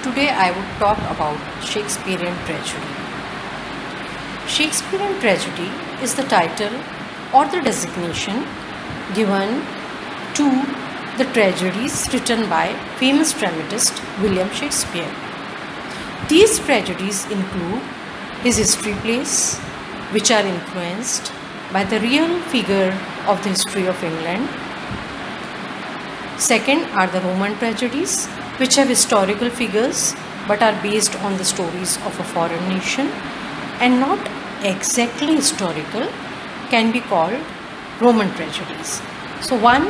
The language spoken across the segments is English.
Today I would talk about Shakespearean tragedy. Shakespearean tragedy is the title or the designation given to the tragedies written by famous dramatist William Shakespeare. These tragedies include his history plays, which are influenced by the real figure of the history of England. Second are the Roman tragedies, which have historical figures but are based on the stories of a foreign nation and not exactly historical, can be called Roman tragedies. So one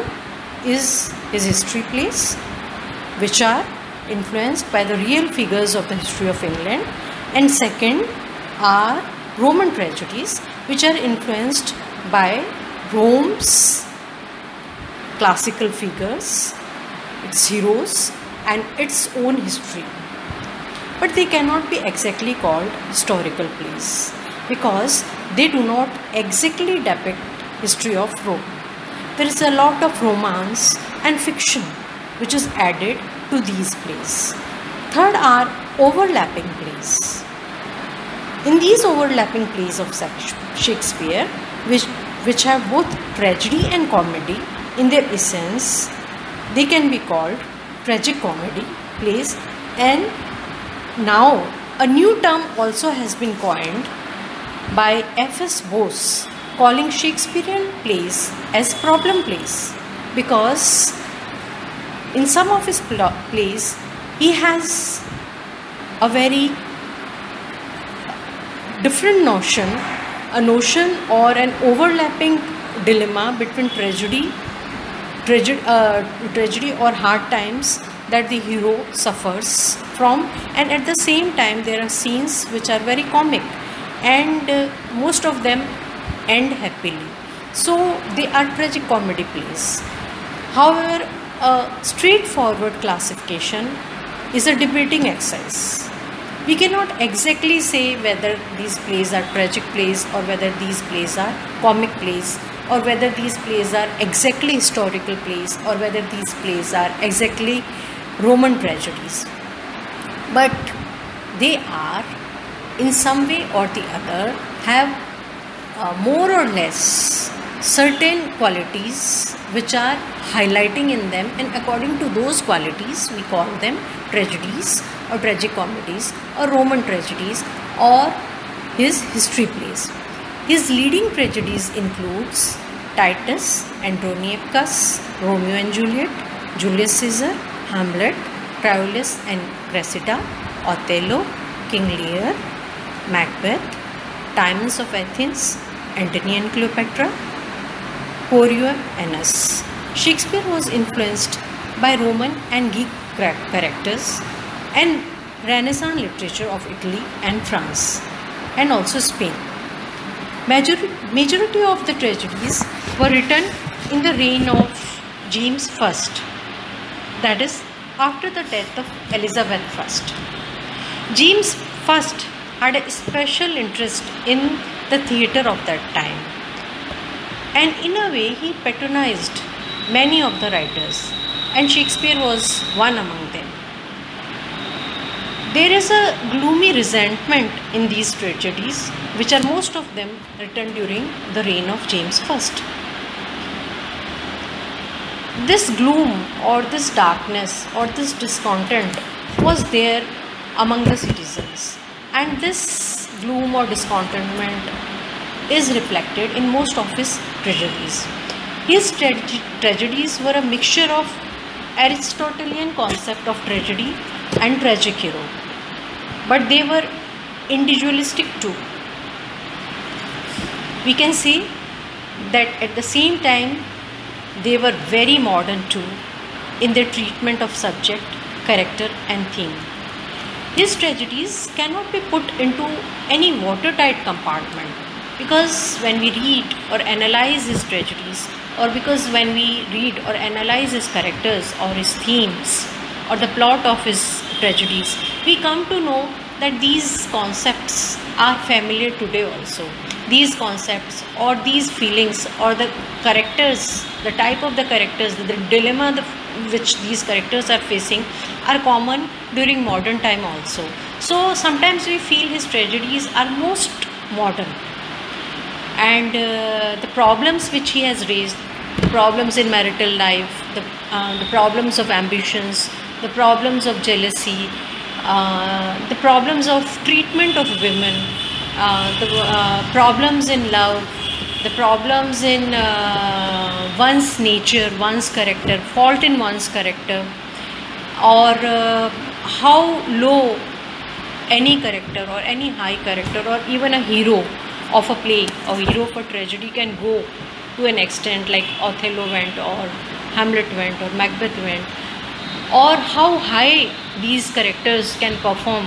is his history plays, which are influenced by the real figures of the history of England, and second are Roman tragedies, which are influenced by Rome's classical figures, its heroes and its own history. But they cannot be exactly called historical plays because they do not exactly depict history of Rome. There is a lot of romance and fiction which is added to these plays. Third are overlapping plays. In these overlapping plays of Shakespeare, which have both tragedy and comedy in their essence, they can be called tragic comedy plays. And now a new term also has been coined by F.S. Bose, calling Shakespearean plays as problem plays, because in some of his plays he has a very different notion, a notion or an overlapping dilemma between tragedy or hard times that the hero suffers from, and at the same time there are scenes which are very comic and most of them end happily. So they are tragic comedy plays. However, a straightforward classification is a debating exercise. We cannot exactly say whether these plays are tragic plays or whether these plays are comic plays, or whether these plays are exactly historical plays, or whether these plays are exactly Roman tragedies. But they are, in some way or the other, have more or less certain qualities which are highlighting in them, and according to those qualities we call them tragedies or tragic comedies or Roman tragedies or his history plays. His leading tragedies includes Titus, Andronicus, Romeo and Juliet, Julius Caesar, Hamlet, Troilus and Cressida, Othello, King Lear, Macbeth, Timon of Athens, Antony and Cleopatra, Coriolanus. Shakespeare was influenced by Roman and Greek characters and Renaissance literature of Italy and France and also Spain. Majority of the tragedies were written in the reign of James I, that is after the death of Elizabeth I. James I had a special interest in the theatre of that time, and in a way he patronized many of the writers, and Shakespeare was one among them. There is a gloomy resentment in these tragedies, which are most of them written during the reign of James I. This gloom or this darkness or this discontent was there among the citizens, and this gloom or discontentment is reflected in most of his tragedies. His tragedies were a mixture of Aristotelian concept of tragedy and tragic hero, but they were individualistic too. We can say that at the same time they were very modern too in their treatment of subject, character and theme. His tragedies cannot be put into any watertight compartment, because when we read or analyze his tragedies, or because when we read or analyze his characters or his themes or the plot of his tragedies, we come to know that these concepts are familiar today also. these concepts or these feelings or the characters, the type of the characters, the dilemma which these characters are facing are common during modern time also. So sometimes we feel his tragedies are most modern, and the problems which he has raised, problems in marital life, the problems of ambitions, the problems of jealousy, the problems of treatment of women, the problems in love, the problems in one's nature, one's character, fault in one's character, or how low any character or any high character or even a hero of a play or hero of a tragedy can go to an extent, like Othello went, or Hamlet went, or Macbeth went, or how high these characters can perform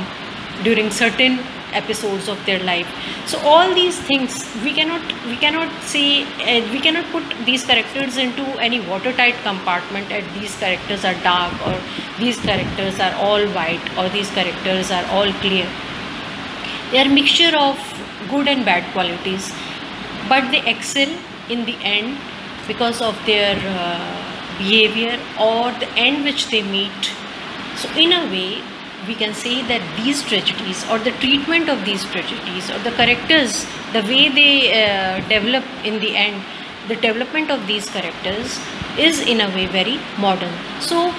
during certain episodes of their life. So all these things we cannot say, we cannot put these characters into any watertight compartment, and these characters are dark, or these characters are all white, or these characters are all clear. They are a mixture of good and bad qualities, but they excel in the end because of their behavior or the end which they meet. So in a way, we can say that these tragedies, or the treatment of these tragedies, or the characters, the way they develop in the end, the development of these characters is in a way very modern. So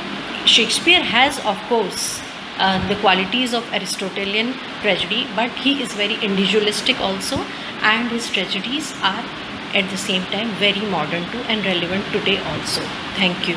Shakespeare has, of course, the qualities of Aristotelian tragedy, but he is very individualistic also, and his tragedies are at the same time very modern too and relevant today also. Thank you.